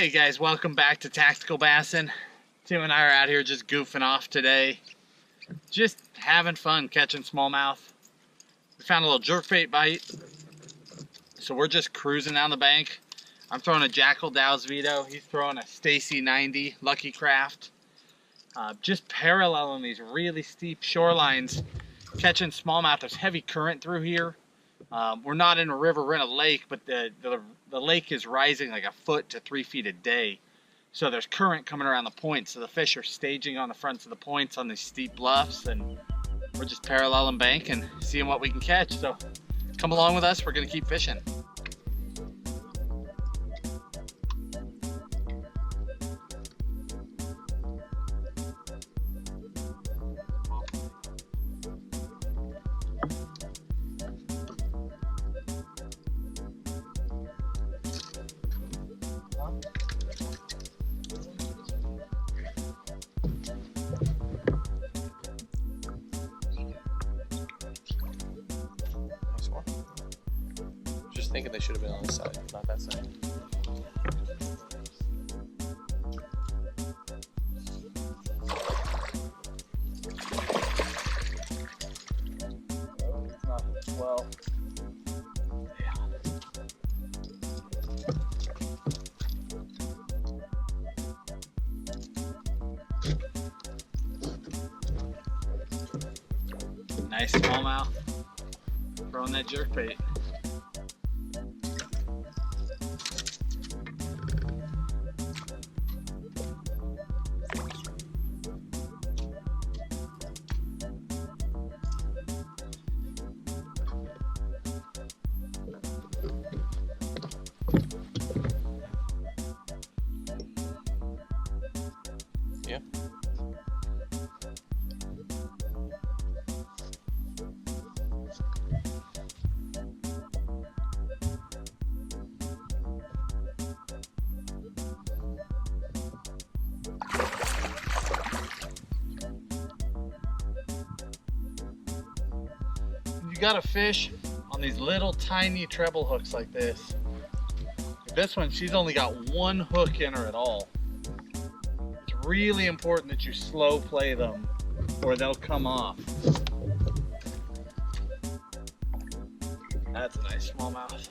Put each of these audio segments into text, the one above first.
Hey guys, welcome back to TacticalBassin. Tim and I are out here just goofing off today. Just having fun catching smallmouth. We found a little jerkbait bite. So we're just cruising down the bank. I'm throwing a Jackal Dow's Vito. He's throwing a Stacy 90 Lucky Craft. Just paralleling these really steep shorelines, catching smallmouth. There's heavy current through here. We're not in a river, we're in a lake, but the lake is rising like 1 foot to 3 feet a day. So there's current coming around the points, so the fish are staging on the fronts of the points on these steep bluffs, and we're just paralleling bank and seeing what we can catch. So come along with us, we're gonna keep fishing. Just thinking they should have been on this side, not that side. It's not well. Yeah. Nice smallmouth. Throwing that jerkbait. Yeah. You gotta fish on these little tiny treble hooks like this. This one, she's only got one hook in her at all. It's really important that you slow play them or they'll come off. That's a nice smallmouth.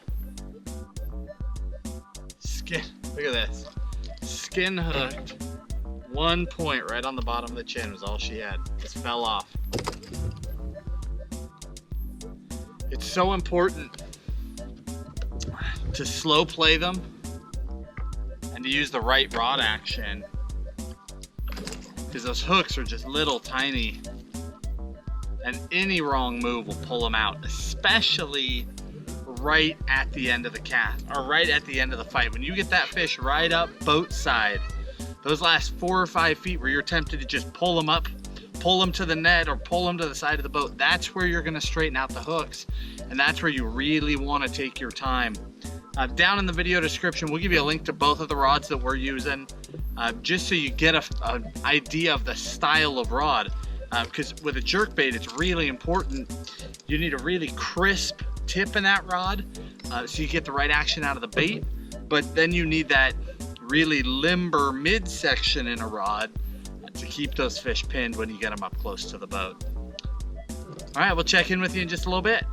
Skin, look at this. Skin hooked. 1 point right on the bottom of the chin was all she had. Just fell off. It's so important to slow play them and to use the right rod action, because those hooks are just little tiny and any wrong move will pull them out, especially right at the end of the cast or right at the end of the fight. When you get that fish right up boat side, those last 4 or 5 feet where you're tempted to just pull them up, pull them to the net or pull them to the side of the boat, that's where you're going to straighten out the hooks, and that's where you really want to take your time. Down in the video description, we'll give you a link to both of the rods that we're using, just so you get an idea of the style of rod. Because with a jerkbait, it's really important. You need a really crisp tip in that rod, so you get the right action out of the bait. But then you need that really limber midsection in a rod to keep those fish pinned when you get them up close to the boat. All right, we'll check in with you in just a little bit.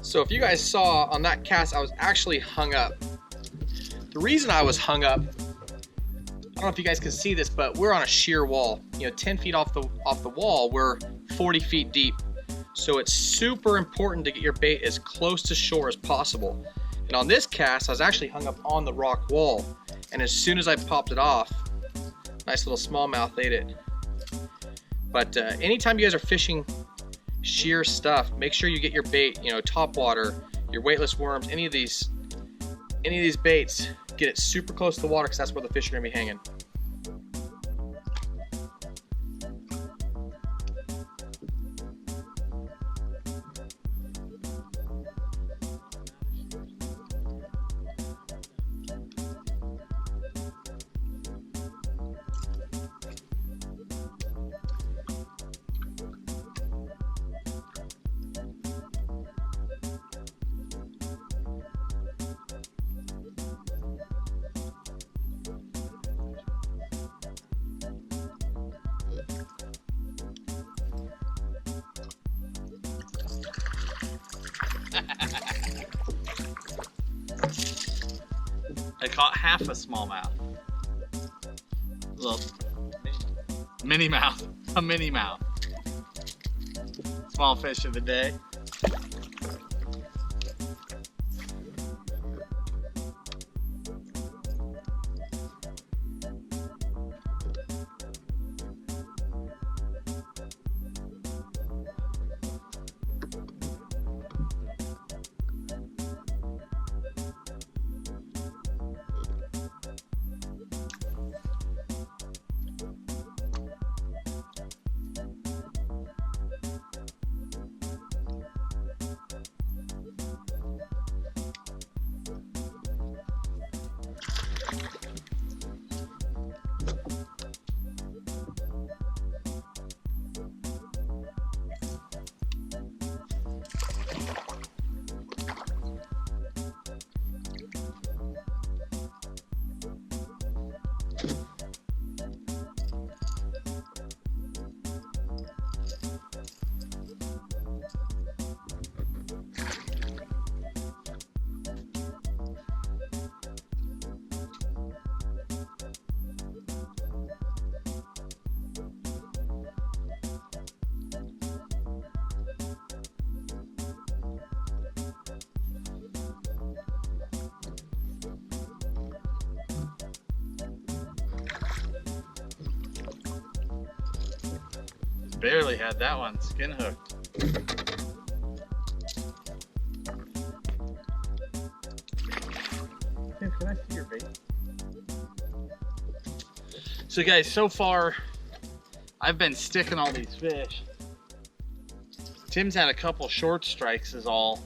So if you guys saw on that cast, I was actually hung up. The reason I was hung up, I don't know if you guys can see this, but we're on a sheer wall. You know, 10 feet off the wall, we're 40 feet deep. So it's super important to get your bait as close to shore as possible. And on this cast, I was actually hung up on the rock wall. And as soon as I popped it off, Nice little smallmouth ate it. But anytime you guys are fishing sheer stuff, make sure you get your bait, you know, topwater, your weightless worms, any of these baits, get it super close to the water because that's where the fish are gonna be hanging. I caught half a smallmouth. Little mini mouth. A mini mouth. Small fish of the day. Barely had that one skin hooked. Tim, can I see your bait? So guys, so far I've been sticking all these fish. Tim's had a couple short strikes is all.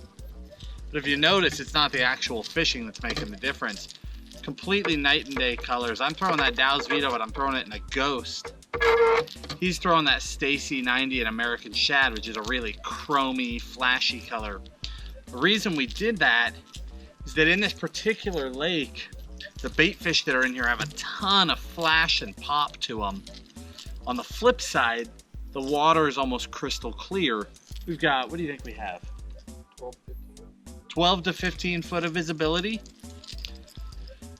But if you notice, it's not the actual fishing that's making the difference. Completely night and day colors. I'm throwing that Dow's Vito, but I'm throwing it in a Ghost. He's throwing that Stacy 90 and American Shad, which is a really chromy, flashy color. The reason we did that is that in this particular lake, the bait fish that are in here have a ton of flash and pop to them. On the flip side, the water is almost crystal clear. We've got, what do you think we have? 12 to 15 foot of visibility.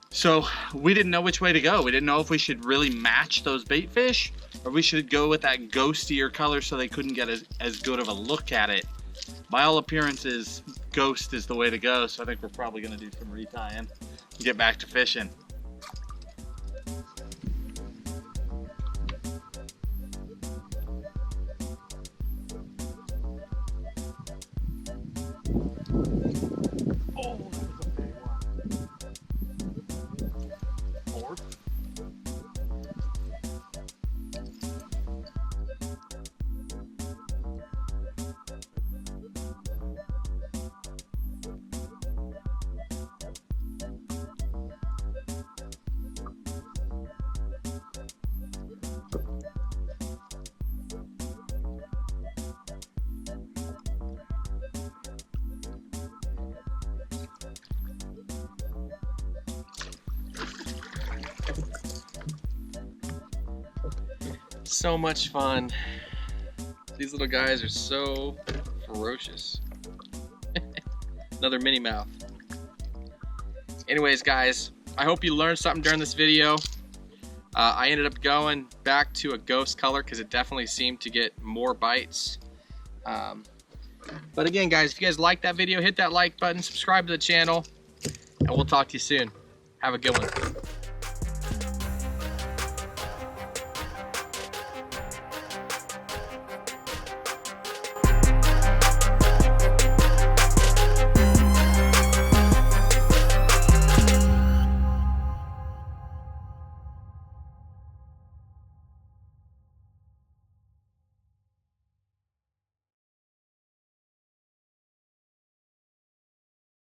So we didn't know which way to go. We didn't know if we should really match those bait fish or we should go with that ghostier color so they couldn't get as good of a look at it. By all appearances, Ghost is the way to go, so I think we're probably gonna do some retying and get back to fishing. Oh, that was a big one. Fourth. So much fun. These little guys are so ferocious. Another mini mouth. Anyways, guys, I hope you learned something during this video. I ended up going back to a Ghost color because it definitely seemed to get more bites. But again, guys, if you guys liked that video, hit that like button, subscribe to the channel, and we'll talk to you soon. Have a good one.